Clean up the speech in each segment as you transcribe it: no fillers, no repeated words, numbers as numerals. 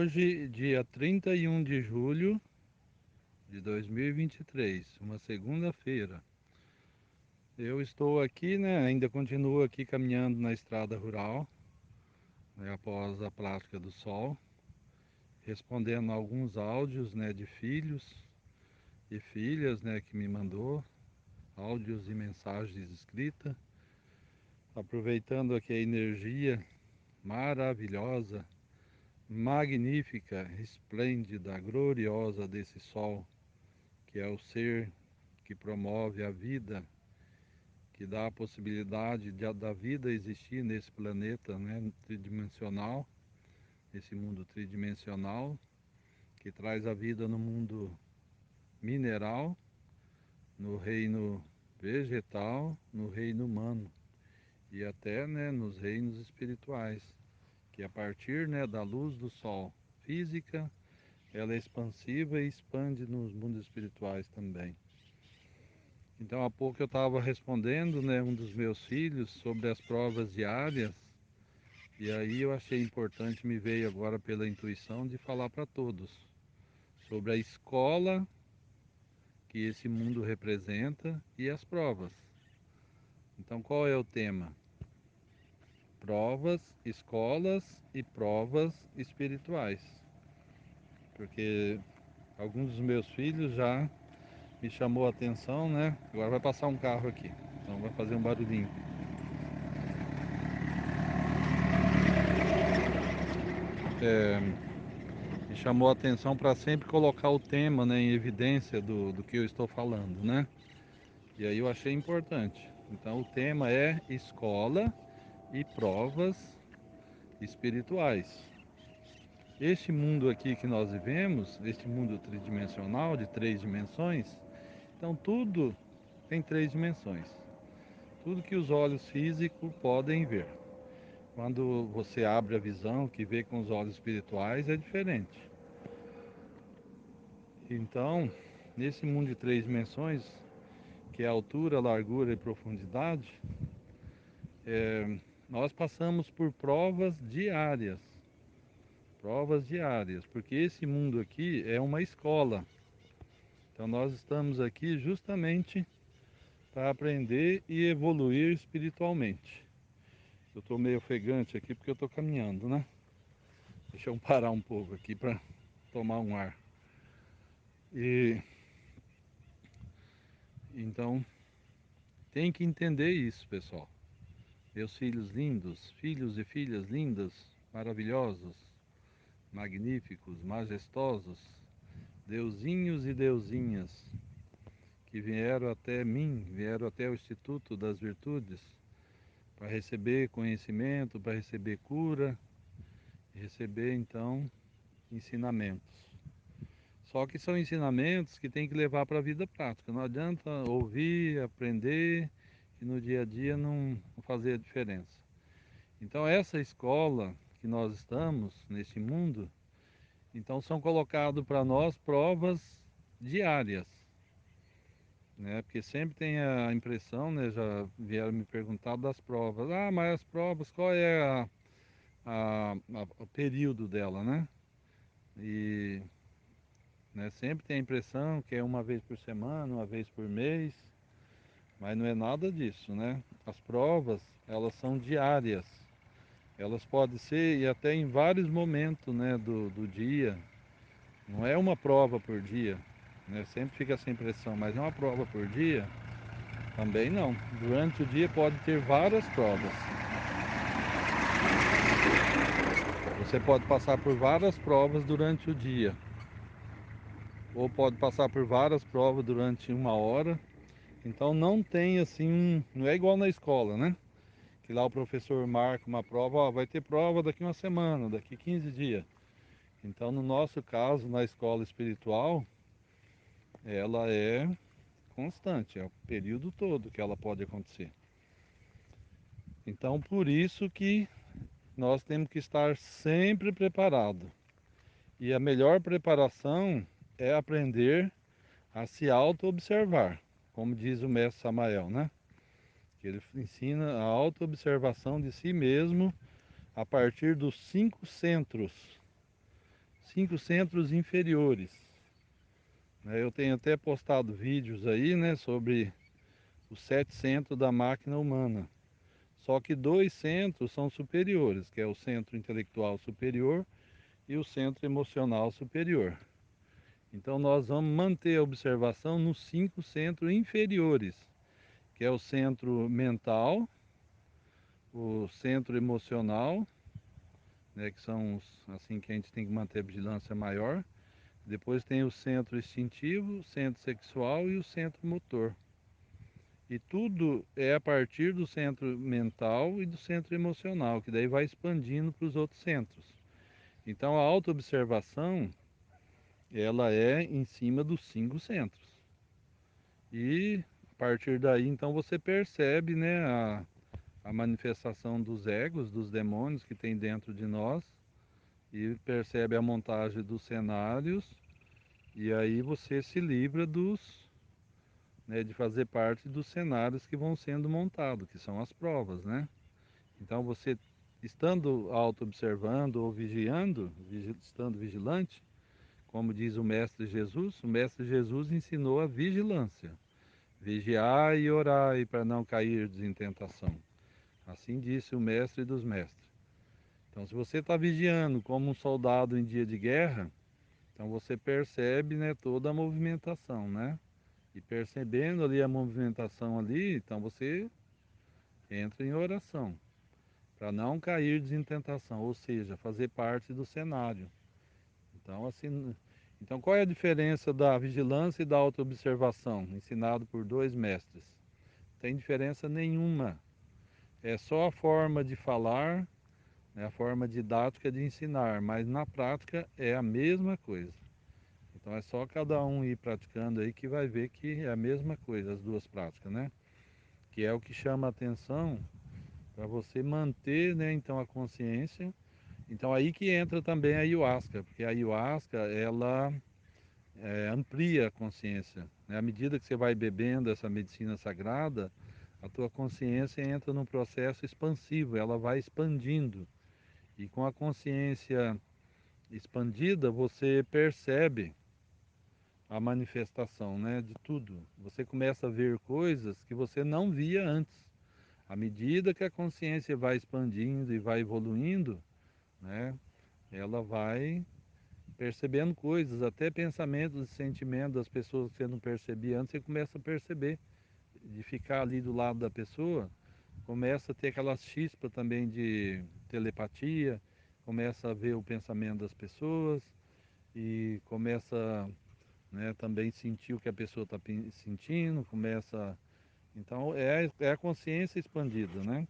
Hoje, dia 31 de julho de 2023, uma segunda-feira. Eu estou aqui, né, ainda continuo aqui caminhando na estrada rural, né, após a prática do sol, respondendo alguns áudios, né, de filhos e filhas, né, que me mandou, áudios e mensagens escritas, aproveitando aqui a energia maravilhosa, magnífica, esplêndida, gloriosa desse sol, que é o ser que promove a vida, que dá a possibilidade da vida existir nesse planeta, né, tridimensional, esse mundo tridimensional, que traz a vida no mundo mineral, no reino vegetal, no reino humano e até, né, nos reinos espirituais, que a partir, né, da luz do sol física, ela é expansiva e expande nos mundos espirituais também. Então, há pouco eu estava respondendo, né, um dos meus filhos sobre as provas diárias, e aí eu achei importante, me veio agora pela intuição de falar para todos sobre a escola que esse mundo representa e as provas. Então, qual é o tema? Provas, escolas e provas espirituais. Porque alguns dos meus filhos já me chamou a atenção, né? Agora vai passar um carro aqui, então vai fazer um barulhinho. Me chamou a atenção para sempre colocar o tema, né, em evidência do que eu estou falando, né? E aí eu achei importante. Então o tema é escola e provas espirituais. Este mundo aqui que nós vivemos, este mundo tridimensional de 3 dimensões, então tudo tem 3 dimensões. Tudo que os olhos físicos podem ver. Quando você abre a visão, que vê com os olhos espirituais, é diferente. Então, nesse mundo de 3 dimensões, que é altura, largura e profundidade, nós passamos por provas diárias, porque esse mundo aqui é uma escola. Então nós estamos aqui justamente para aprender e evoluir espiritualmente. Eu estou meio ofegante aqui porque eu estou caminhando, né? Deixa eu parar um pouco aqui para tomar um ar. E então tem que entender isso, pessoal. Meus filhos lindos, filhos e filhas lindas, maravilhosos, magníficos, majestosos, deusinhos e deusinhas, que vieram até mim, vieram até o Instituto das Virtudes, para receber conhecimento, para receber cura, receber então ensinamentos. Só que são ensinamentos que tem que levar para a vida prática. Não adianta ouvir, aprender e no dia a dia não fazer a diferença. Então essa escola que nós estamos nesse mundo, então são colocados para nós provas diárias, né? Porque sempre tem a impressão, né? Já vieram me perguntar das provas. Ah, mas as provas, qual é o período dela, né? E, né, sempre tem a impressão que é uma vez por semana, uma vez por mês, mas não é nada disso, né? As provas, elas são diárias. Elas podem ser e até em vários momentos, né, do dia. Não é uma prova por dia, né? Sempre fica essa impressão, mas é uma prova por dia? Também não. Durante o dia pode ter várias provas. Você pode passar por várias provas durante o dia. Ou pode passar por várias provas durante uma hora. Então não tem assim, não é igual na escola, né? Que lá o professor marca uma prova, ó, vai ter prova daqui uma semana, daqui 15 dias. Então no nosso caso, na escola espiritual, ela é constante, é o período todo que ela pode acontecer. Então por isso que nós temos que estar sempre preparados. E a melhor preparação é aprender a se auto-observar, como diz o mestre Samael, né? Que ele ensina a auto-observação de si mesmo a partir dos 5 centros, 5 centros inferiores. Eu tenho até postado vídeos aí, né, sobre os 7 centros da máquina humana. Só que 2 centros são superiores, que é o centro intelectual superior e o centro emocional superior. Então nós vamos manter a observação nos 5 centros inferiores, que é o centro mental, o centro emocional, né, que são os assim que a gente tem que manter a vigilância maior. Depois tem o centro instintivo, o centro sexual e o centro motor. E tudo é a partir do centro mental e do centro emocional, que daí vai expandindo para os outros centros. Então a autoobservação, ela é em cima dos 5 centros. E a partir daí, então, você percebe, né, a manifestação dos egos, dos demônios que tem dentro de nós, e percebe a montagem dos cenários, e aí você se livra de fazer parte dos cenários que vão sendo montados, que são as provas, né? Então você, estando auto-observando ou vigiando, estando vigilante, como diz o Mestre Jesus ensinou a vigilância. Vigiai e orai para não cairdes em tentação. Assim disse o Mestre dos Mestres. Então, se você está vigiando como um soldado em dia de guerra, então você percebe, né, toda a movimentação, né? E percebendo ali a movimentação ali, então você entra em oração para não cair em tentação, ou seja, fazer parte do cenário. Então, assim, então qual é a diferença da vigilância e da autoobservação, ensinado por 2 mestres? Não tem diferença nenhuma. É só a forma de falar, né, a forma didática de ensinar, mas na prática é a mesma coisa. Então é só cada um ir praticando aí que vai ver que é a mesma coisa, as duas práticas, né? Que é o que chama a atenção para você manter, né, então a consciência. Então aí que entra também a ayahuasca, porque a ayahuasca, ela amplia a consciência, né? À medida que você vai bebendo essa medicina sagrada, a tua consciência entra num processo expansivo, ela vai expandindo. E com a consciência expandida, você percebe a manifestação, né, de tudo. Você começa a ver coisas que você não via antes. À medida que a consciência vai expandindo e vai evoluindo, né, ela vai percebendo coisas, até pensamentos e sentimentos das pessoas que você não percebia antes, você começa a perceber. De ficar ali do lado da pessoa, começa a ter aquelas chispas também de telepatia, começa a ver o pensamento das pessoas e começa, né, também sentir o que a pessoa está sentindo, começa. Então é a consciência expandida, né?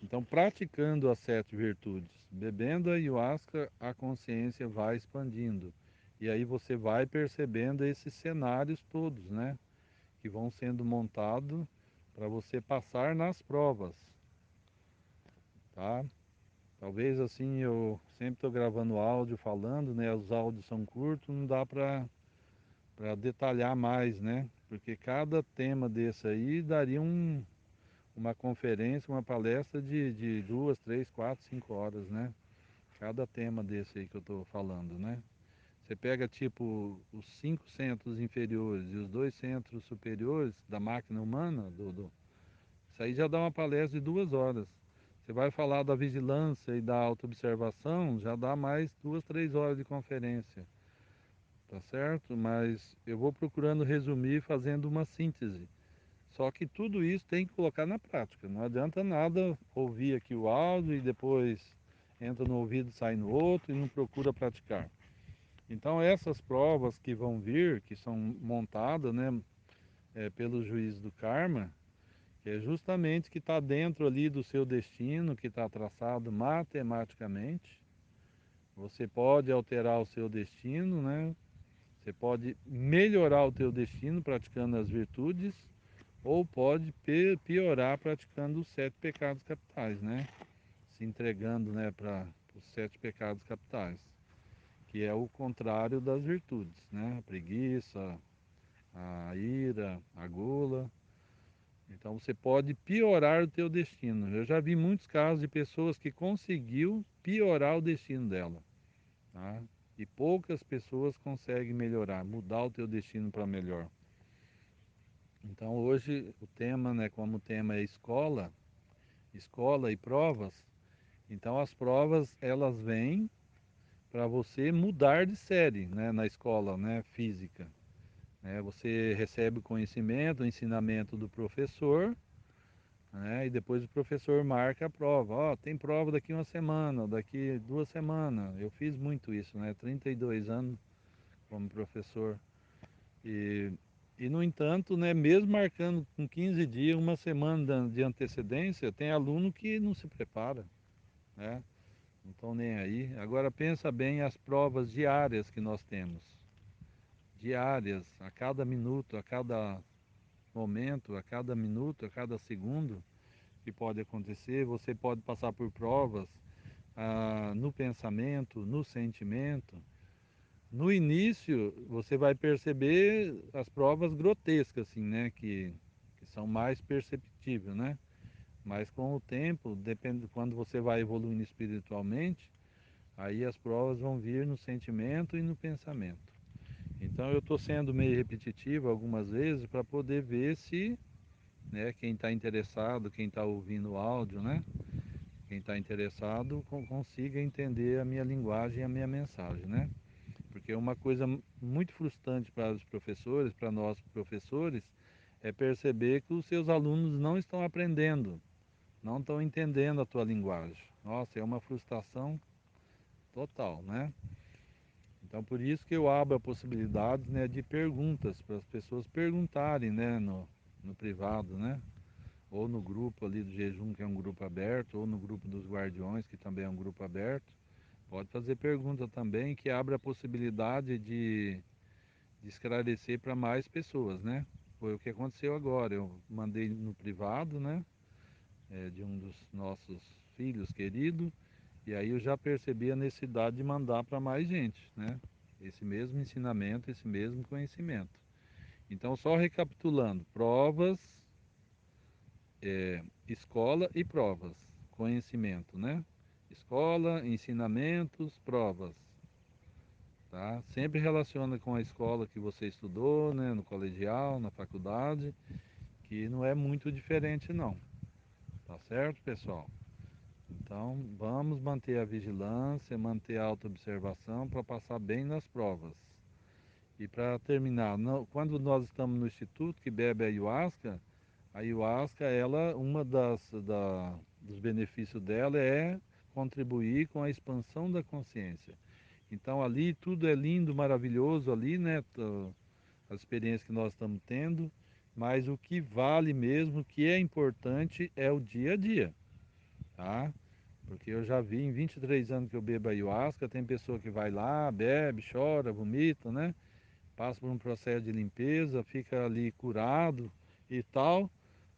Então, praticando as 7 virtudes, bebendo a ayahuasca, a consciência vai expandindo. E aí você vai percebendo esses cenários todos, né? Que vão sendo montados para você passar nas provas, tá? Talvez assim eu sempre estou gravando áudio, falando, né? Os áudios são curtos, não dá para detalhar mais, né? Porque cada tema desse aí daria uma conferência, uma palestra de 2, 3, 4, 5 horas, né? Cada tema desse aí que eu estou falando, né? Você pega tipo os 5 centros inferiores e os 2 centros superiores da máquina humana, isso aí já dá uma palestra de 2 horas. Você vai falar da vigilância e da autoobservação, já dá mais 2, 3 horas de conferência, tá certo? Mas eu vou procurando resumir fazendo uma síntese. Só que tudo isso tem que colocar na prática. Não adianta nada ouvir aqui o áudio e depois entra no ouvido, sai no outro e não procura praticar. Então essas provas que vão vir, que são montadas, né, pelo juiz do karma, que é justamente que está dentro ali do seu destino, que está traçado matematicamente. Você pode alterar o seu destino, né? Você pode melhorar o teu destino praticando as virtudes, ou pode piorar praticando os 7 pecados capitais, né? Se entregando, né, para os 7 pecados capitais, que é o contrário das virtudes, né? A preguiça, a ira, a gula. Então você pode piorar o teu destino. Eu já vi muitos casos de pessoas que conseguiu piorar o destino dela, tá? E poucas pessoas conseguem melhorar, mudar o teu destino para melhor. Então hoje o tema, né, como o tema é escola, escola e provas, então as provas elas vêm para você mudar de série, né, na escola, né, física. Né? Você recebe o conhecimento, o ensinamento do professor, né, e depois o professor marca a prova. Ó, tem prova daqui uma semana, daqui 2 semanas. Eu fiz muito isso, né, 32 anos como professor. E, e no entanto, né, mesmo marcando com 15 dias, uma semana de antecedência, tem aluno que não se prepara, né? Não estão nem aí. Agora pensa bem as provas diárias que nós temos. Diárias, a cada minuto, a cada momento, a cada minuto, a cada segundo que pode acontecer. Você pode passar por provas no pensamento, no sentimento. No início, você vai perceber as provas grotescas, assim, né? Que são mais perceptíveis, né? Mas com o tempo, depende quando você vai evoluindo espiritualmente, aí as provas vão vir no sentimento e no pensamento. Então eu estou sendo meio repetitivo algumas vezes para poder ver se, né, quem está interessado, quem está ouvindo o áudio, né? Quem está interessado consiga entender a minha linguagem e a minha mensagem, né? Porque uma coisa muito frustrante para os professores, para nós professores, é perceber que os seus alunos não estão aprendendo, não estão entendendo a tua linguagem. Nossa, é uma frustração total, né? Então por isso que eu abro a possibilidade, né, de perguntas, para as pessoas perguntarem, né, no privado, né? Ou no grupo ali do jejum, que é um grupo aberto, ou no grupo dos guardiões, que também é um grupo aberto. Pode fazer pergunta também, que abre a possibilidade de esclarecer para mais pessoas, né? Foi o que aconteceu agora. Eu mandei no privado, né? De um dos nossos filhos queridos, e aí eu já percebi a necessidade de mandar para mais gente, né? Esse mesmo ensinamento, esse mesmo conhecimento. Então, só recapitulando: provas, escola e provas, conhecimento, né? Escola, ensinamentos, provas, tá? Sempre relaciona com a escola que você estudou, né? No colegial, na faculdade, que não é muito diferente não, tá certo, pessoal? Então, vamos manter a vigilância, manter a autoobservação para passar bem nas provas. E para terminar, quando nós estamos no instituto que bebe a ayahuasca, ela, dos benefícios dela é contribuir com a expansão da consciência. Então ali tudo é lindo, maravilhoso ali, né? As experiências que nós estamos tendo, mas o que vale mesmo, o que é importante é o dia a dia, tá? Porque eu já vi em 23 anos que eu bebo ayahuasca, tem pessoa que vai lá, bebe, chora, vomita, né? Passa por um processo de limpeza, fica ali curado e tal,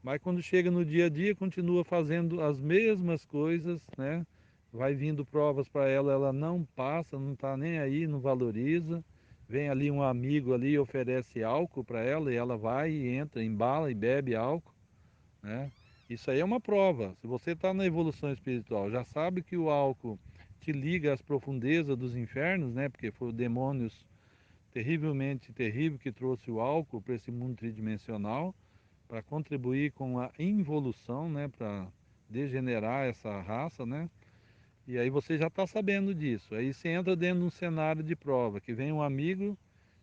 mas quando chega no dia a dia continua fazendo as mesmas coisas, né? Vai vindo provas para ela, ela não passa, não está nem aí, não valoriza. Vem ali um amigo ali e oferece álcool para ela e ela vai e entra, embala e bebe álcool, né? Isso aí é uma prova. Se você está na evolução espiritual, já sabe que o álcool te liga às profundezas dos infernos, né? Porque foi o demônios terrivelmente terrível que trouxe o álcool para esse mundo tridimensional, para contribuir com a involução, né? Para degenerar essa raça, né? E aí você já está sabendo disso. Aí você entra dentro de um cenário de prova, que vem um amigo,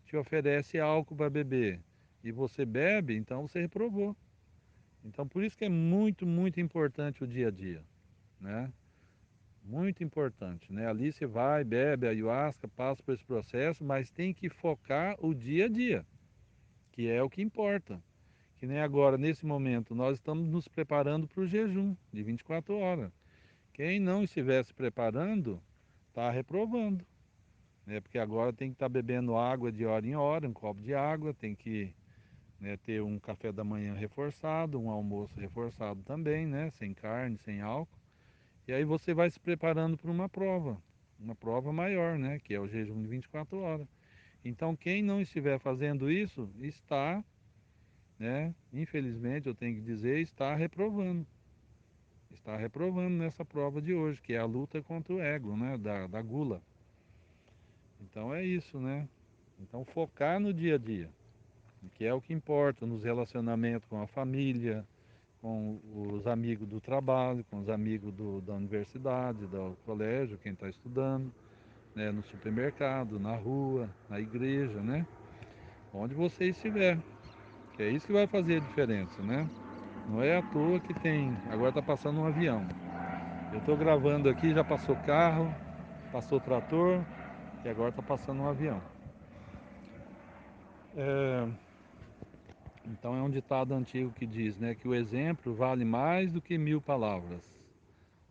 te oferece álcool para beber, e você bebe, então você reprovou. Então por isso que é muito, muito importante o dia a dia, né? Muito importante, né? Ali você vai, bebe a ayahuasca, passa por esse processo, mas tem que focar o dia a dia, que é o que importa. Que nem agora, nesse momento, nós estamos nos preparando para o jejum de 24 horas. Quem não estiver se preparando, está reprovando, né? Porque agora tem que estar bebendo água de hora em hora, um copo de água, tem que, né, ter um café da manhã reforçado, um almoço reforçado também, né? Sem carne, sem álcool. E aí você vai se preparando para uma prova maior, né? Que é o jejum de 24 horas. Então quem não estiver fazendo isso, está, né? Infelizmente eu tenho que dizer, está reprovando. Está reprovando nessa prova de hoje, que é a luta contra o ego, né? Da gula. Então é isso, né? Então focar no dia a dia, que é o que importa, nos relacionamentos com a família, com os amigos do trabalho, com os amigos da universidade, do colégio, quem está estudando, né? No supermercado, na rua, na igreja, né? Onde você estiver, que é isso que vai fazer a diferença, né? Não é à toa que tem, agora está passando um avião. Eu estou gravando aqui, já passou carro, passou trator e agora está passando um avião. Então é um ditado antigo que diz, né, que o exemplo vale mais do que 1000 palavras.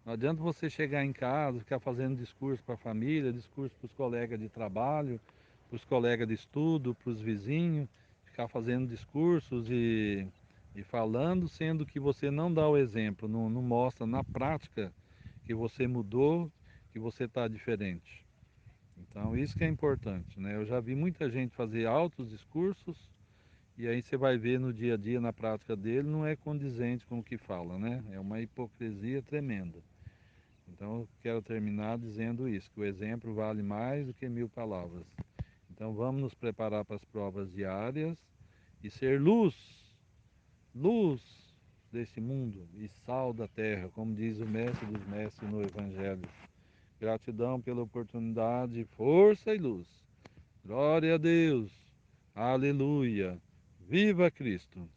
Não adianta você chegar em casa, ficar fazendo discurso para a família, discurso para os colegas de trabalho, para os colegas de estudo, para os vizinhos, ficar fazendo discursos e falando, sendo que você não dá o exemplo, não mostra na prática que você mudou, que você está diferente. Então isso que é importante, né? Eu já vi muita gente fazer altos discursos e aí você vai ver no dia a dia, na prática dele, não é condizente com o que fala, né? É uma hipocrisia tremenda. Então eu quero terminar dizendo isso, que o exemplo vale mais do que 1000 palavras. Então vamos nos preparar para as provas diárias e ser luz, luz desse mundo e sal da terra, como diz o mestre dos mestres no Evangelho. Gratidão pela oportunidade, força e luz. Glória a Deus. Aleluia. Viva Cristo.